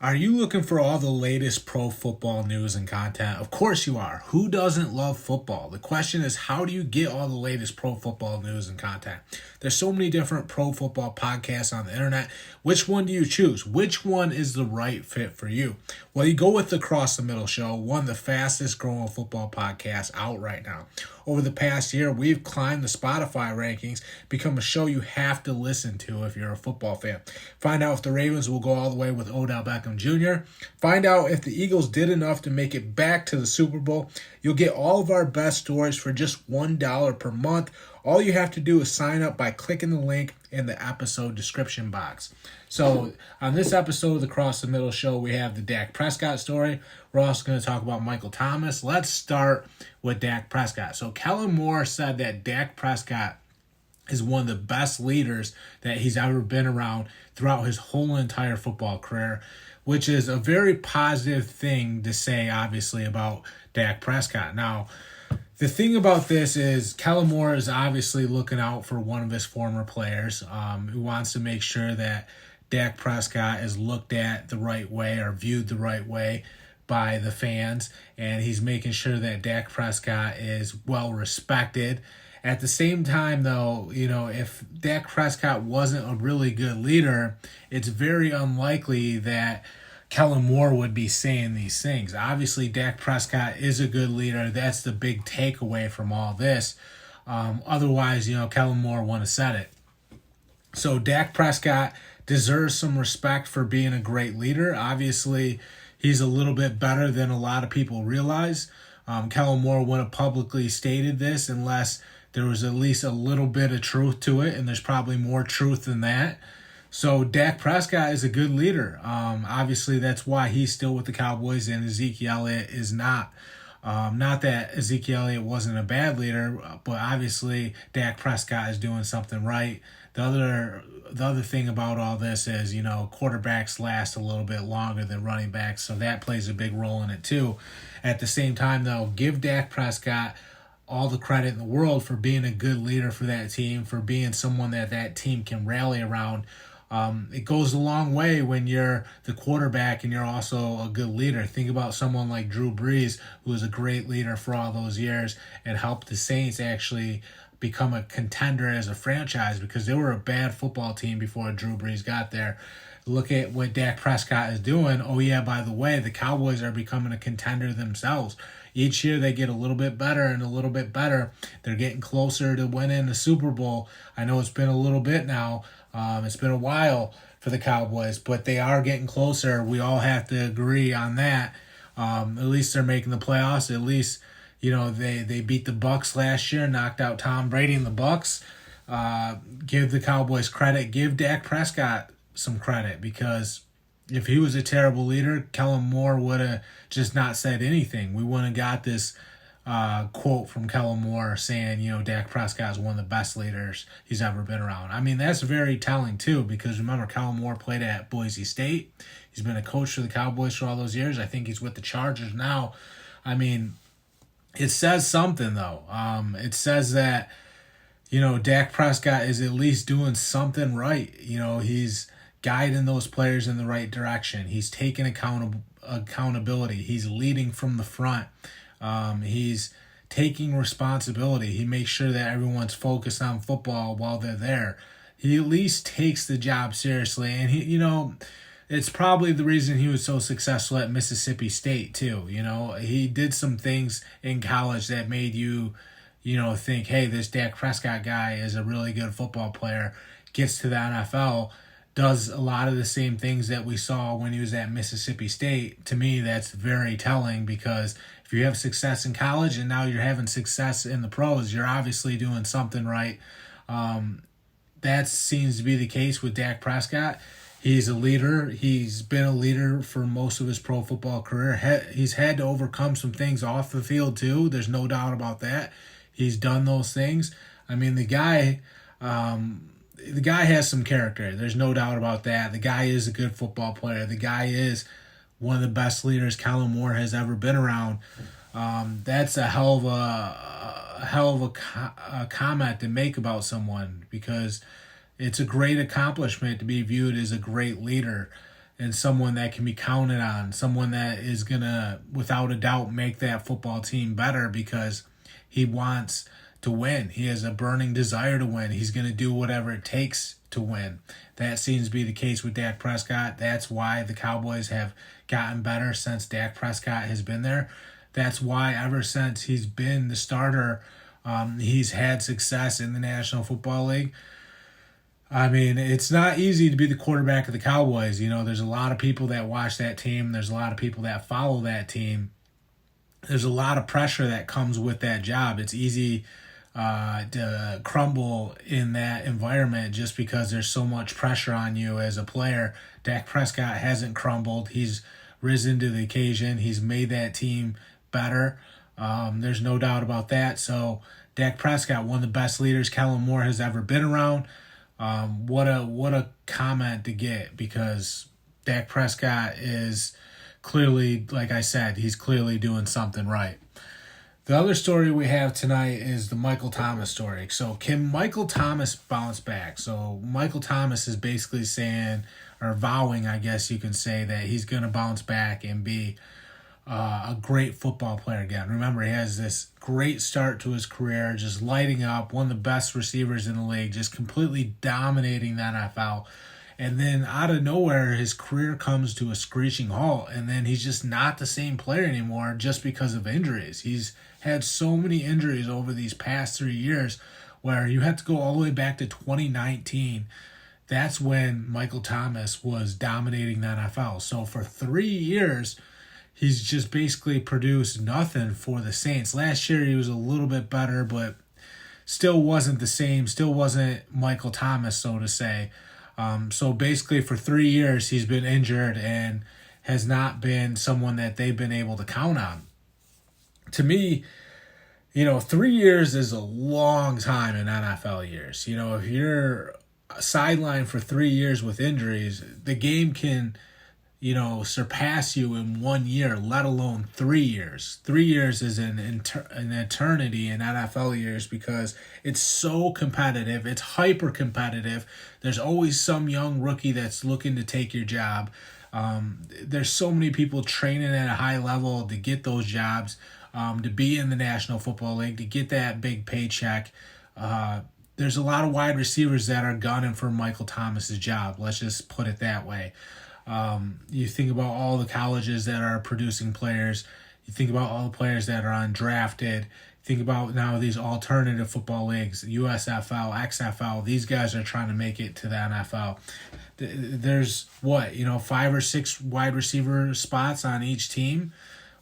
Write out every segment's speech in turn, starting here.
Are you looking for all the latest pro football news and content? Of course you are. Who doesn't love football? The question is, how do you get all the latest pro football news and content? There's so many different pro football podcasts on the internet. Which one do you choose? Which one is the right fit for you? Well, you go with the Cross the Middle Show, one of the fastest growing football podcasts out right now. Over the past year, we've climbed the Spotify rankings, become a show you have to listen to if you're a football fan. Find out if the Ravens will go all the way with Odell Beckham Jr. Find out if the Eagles did enough to make it back to the Super Bowl. You'll get all of our best stories for just $1 per month. All you have to do is sign up by clicking the link in the episode description box. So on this episode of the Cross the Middle Show, we have the Dak Prescott story. We're also going to talk about Michael Thomas. Let's start with Dak Prescott. So Kellen Moore said that Dak Prescott is one of the best leaders that he's ever been around throughout his whole entire football career, which is a very positive thing to say, obviously, about Dak Prescott. Now, the thing about this is Kellen Moore is obviously looking out for one of his former players who wants to make sure that Dak Prescott is looked at the right way or viewed the right way by the fans, and he's making sure that Dak Prescott is well respected. At the same time, though, if Dak Prescott wasn't a really good leader, it's very unlikely that Kellen Moore would be saying these things. Obviously, Dak Prescott is a good leader. That's the big takeaway from all this. Otherwise, Kellen Moore wouldn't have said it. So Dak Prescott deserves some respect for being a great leader. Obviously, he's a little bit better than a lot of people realize. Kellen Moore wouldn't have publicly stated this unless there was at least a little bit of truth to it, and there's probably more truth than that. So Dak Prescott is a good leader. Obviously, that's why he's still with the Cowboys and Ezekiel Elliott is not. Not that Ezekiel Elliott wasn't a bad leader, but obviously Dak Prescott is doing something right. The other thing about all this is, quarterbacks last a little bit longer than running backs, so that plays a big role in it too. At the same time, though, give Dak Prescott all the credit in the world for being a good leader for that team, for being someone that team can rally around. It goes a long way when you're the quarterback and you're also a good leader. Think about someone like Drew Brees, who was a great leader for all those years and helped the Saints actually become a contender as a franchise because they were a bad football team before Drew Brees got there. Look at what Dak Prescott is doing. Oh, yeah, by the way, the Cowboys are becoming a contender themselves. Each year they get a little bit better and a little bit better. They're getting closer to winning the Super Bowl. I know it's been a little bit now. It's been a while for the Cowboys, but they are getting closer. We all have to agree on that. At least they're making the playoffs. At least, they beat the Bucs last year, knocked out Tom Brady and the Bucs. Give the Cowboys credit. Give Dak Prescott some credit because if he was a terrible leader, Kellen Moore would have just not said anything. We wouldn't have got this quote from Kellen Moore saying, Dak Prescott is one of the best leaders he's ever been around. I mean, that's very telling, too, because remember, Kellen Moore played at Boise State. He's been a coach for the Cowboys for all those years. I think he's with the Chargers now. I mean, it says something, though. It says that, Dak Prescott is at least doing something right. He's guiding those players in the right direction. He's taking accountability. He's leading from the front. He's taking responsibility. He makes sure that everyone's focused on football while they're there. He at least takes the job seriously. And he, it's probably the reason he was so successful at Mississippi State too. He did some things in college that made you, think, hey, this Dak Prescott guy is a really good football player, gets to the NFL, does a lot of the same things that we saw when he was at Mississippi State. To me, that's very telling because if you have success in college and now you're having success in the pros, you're obviously doing something right. That seems to be the case with Dak Prescott. He's a leader. He's been a leader for most of his pro football career. He's had to overcome some things off the field too. There's no doubt about that. He's done those things. I mean, the guy has some character. There's no doubt about that. The guy is a good football player. The guy is one of the best leaders Kellen Moore has ever been around. That's a hell of a comment to make about someone because it's a great accomplishment to be viewed as a great leader. and someone that can be counted on, someone that is going to, without a doubt, make that football team better because he wants to win. He has a burning desire to win. He's going to do whatever it takes to win. That seems to be the case with Dak Prescott. That's why the Cowboys have gotten better since Dak Prescott has been there. That's why ever since he's been the starter, he's had success in the National Football League. I mean, it's not easy to be the quarterback of the Cowboys. You know, there's a lot of people that watch that team. There's a lot of people that follow that team. There's a lot of pressure that comes with that job. It's easy to crumble in that environment just because there's so much pressure on you as a player. Dak Prescott hasn't crumbled. He's risen to the occasion. He's made that team better. There's no doubt about that. So Dak Prescott, one of the best leaders Kellen Moore has ever been around. What a comment to get, because Dak Prescott is clearly, like I said, he's clearly doing something right. The other story we have tonight is the Michael Thomas story. So can Michael Thomas bounce back? So Michael Thomas is basically saying, or vowing, I guess you can say, that he's going to bounce back and be a great football player again. Remember, he has this great start to his career, just lighting up, one of the best receivers in the league, just completely dominating the NFL. And then out of nowhere, his career comes to a screeching halt, and then he's just not the same player anymore just because of injuries. He's had so many injuries over these past 3 years where you have to go all the way back to 2019. That's when Michael Thomas was dominating the NFL. So for 3 years, he's just basically produced nothing for the Saints. Last year, he was a little bit better, but still wasn't the same, still wasn't Michael Thomas, so to say. So basically for 3 years, he's been injured and has not been someone that they've been able to count on. To me, 3 years is a long time in NFL years. If you're sidelined for 3 years with injuries, the game can, surpass you in 1 year, let alone 3 years. 3 years is an eternity in NFL years because it's so competitive. It's hyper competitive. There's always some young rookie that's looking to take your job. There's so many people training at a high level to get those jobs, to be in the National Football League, to get that big paycheck. There's a lot of wide receivers that are gunning for Michael Thomas's job. Let's just put it that way. You think about all the colleges that are producing players. You think about all the players that are undrafted. Think about now these alternative football leagues, USFL, XFL. These guys are trying to make it to the NFL. There's 5 or 6 wide receiver spots on each team.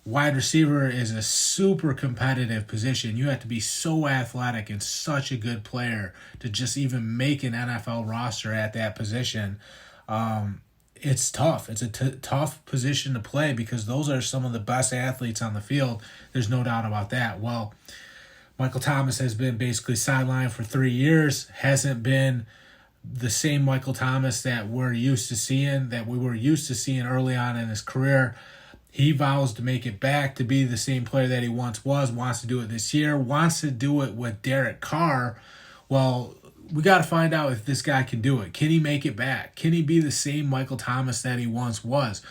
Wide receiver is a super competitive position. You have to be so athletic and such a good player to just even make an NFL roster at that position. It's tough. It's a tough position to play because those are some of the best athletes on the field. There's no doubt about that. Well, Michael Thomas has been basically sidelined for 3 years, hasn't been the same Michael Thomas that we were used to seeing early on in his career. He vows to make it back to be the same player that he once was, wants to do it this year, wants to do it with Derek Carr. Well, we got to find out if this guy can do it. Can he make it back? Can he be the same Michael Thomas that he once was?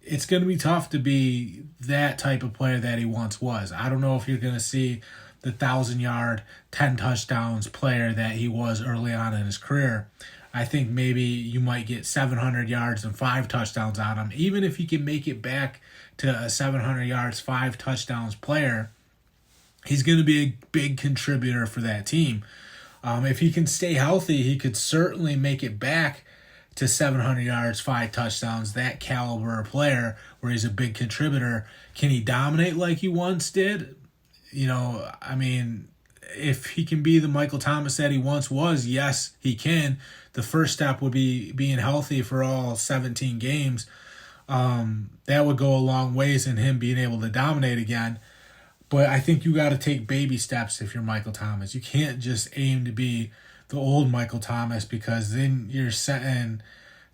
It's going to be tough to be that type of player that he once was. I don't know if you're going to see the 1,000-yard, 10 touchdowns player that he was early on in his career. I think maybe you might get 700 yards and 5 touchdowns on him. Even if he can make it back to a 700 yards, 5 touchdowns player, he's going to be a big contributor for that team. If he can stay healthy, he could certainly make it back to 700 yards, 5 touchdowns, that caliber player where he's a big contributor. Can he dominate like he once did? If he can be the Michael Thomas that he once was, yes, he can. The first step would be being healthy for all 17 games. That would go a long ways in him being able to dominate again. But I think you got to take baby steps if you're Michael Thomas. You can't just aim to be the old Michael Thomas because then you're setting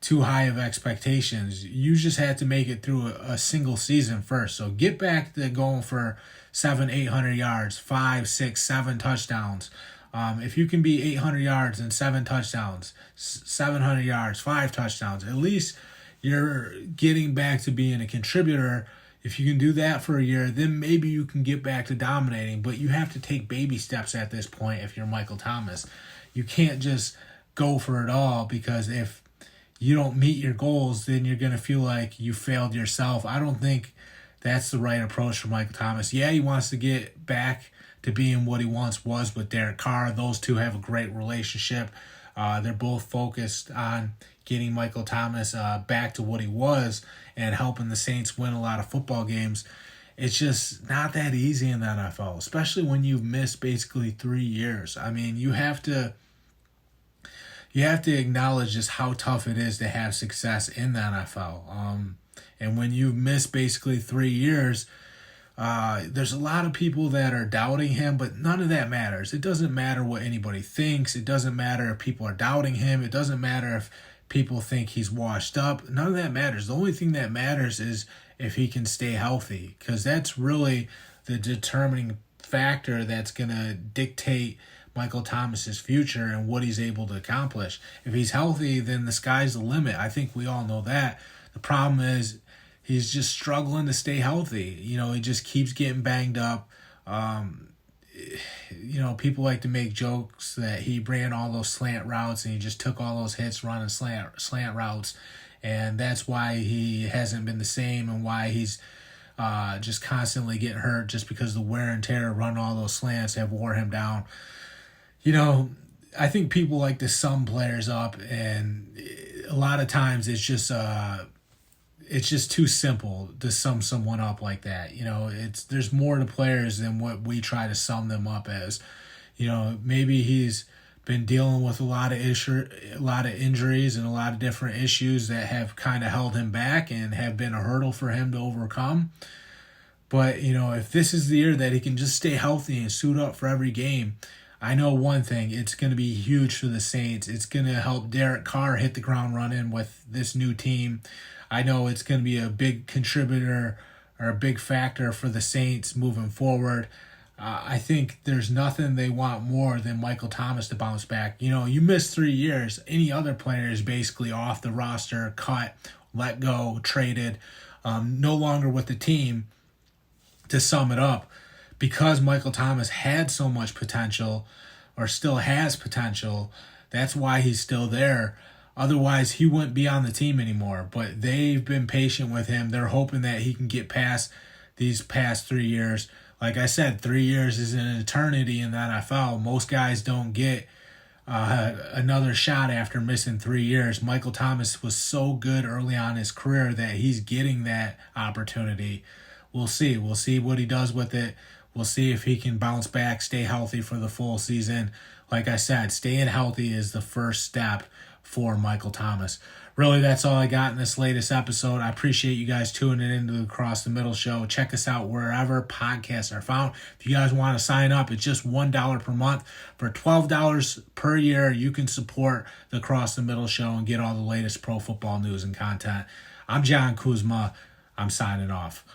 too high of expectations. You just had to make it through a single season first. So get back to going for 700-800 yards, 5, 6, 7 touchdowns. If you can be 800 yards and 7 touchdowns, 700 yards, 5 touchdowns, at least you're getting back to being a contributor. If you can do that for a year, then maybe you can get back to dominating. But you have to take baby steps at this point if you're Michael Thomas. You can't just go for it all, because if you don't meet your goals, then you're going to feel like you failed yourself. I don't think that's the right approach for Michael Thomas. Yeah, he wants to get back to being what he once was with Derek Carr. Those two have a great relationship. They're both focused on getting Michael Thomas back to what he was and helping the Saints win a lot of football games. It's just not that easy in the NFL, especially when you've missed basically 3 years. I mean, you have to acknowledge just how tough it is to have success in the NFL. And when you've missed basically 3 years, there's a lot of people that are doubting him, but none of that matters. It doesn't matter what anybody thinks. It doesn't matter if people are doubting him. It doesn't matter if people think he's washed up. None of that matters. The only thing that matters is if he can stay healthy, because that's really the determining factor that's going to dictate Michael Thomas's future and what he's able to accomplish. If he's healthy, then the sky's the limit. I think we all know that. The problem is he's just struggling to stay healthy. He just keeps getting banged up. People like to make jokes that he ran all those slant routes and he just took all those hits running slant routes. And that's why he hasn't been the same, and why he's just constantly getting hurt, just because the wear and tear running all those slants have wore him down. I think people like to sum players up, and a lot of times it's just too simple to sum someone up like that. There's more to players than what we try to sum them up as. Maybe he's been dealing with a lot of injuries and a lot of different issues that have kind of held him back and have been a hurdle for him to overcome. But, if this is the year that he can just stay healthy and suit up for every game, I know one thing: it's going to be huge for the Saints. It's going to help Derek Carr hit the ground running with this new team. I know it's going to be a big contributor or a big factor for the Saints moving forward. I think there's nothing they want more than Michael Thomas to bounce back. You miss 3 years, any other player is basically off the roster, cut, let go, traded, no longer with the team. To sum it up, because Michael Thomas had so much potential, or still has potential, that's why he's still there. Otherwise, he wouldn't be on the team anymore. But they've been patient with him. They're hoping that he can get past these past 3 years. Like I said, 3 years is an eternity in the NFL. Most guys don't get another shot after missing 3 years. Michael Thomas was so good early on in his career that he's getting that opportunity. We'll see. We'll see what he does with it. We'll see if he can bounce back, stay healthy for the full season. Like I said, staying healthy is the first step for Michael Thomas. Really, that's all I got in this latest episode. I appreciate you guys tuning into the Across the Middle show. Check us out wherever podcasts are found. If you guys want to sign up, it's just $1 per month. For $12 per year, you can support the Across the Middle show and get all the latest pro football news and content. I'm John Kuzma. I'm signing off.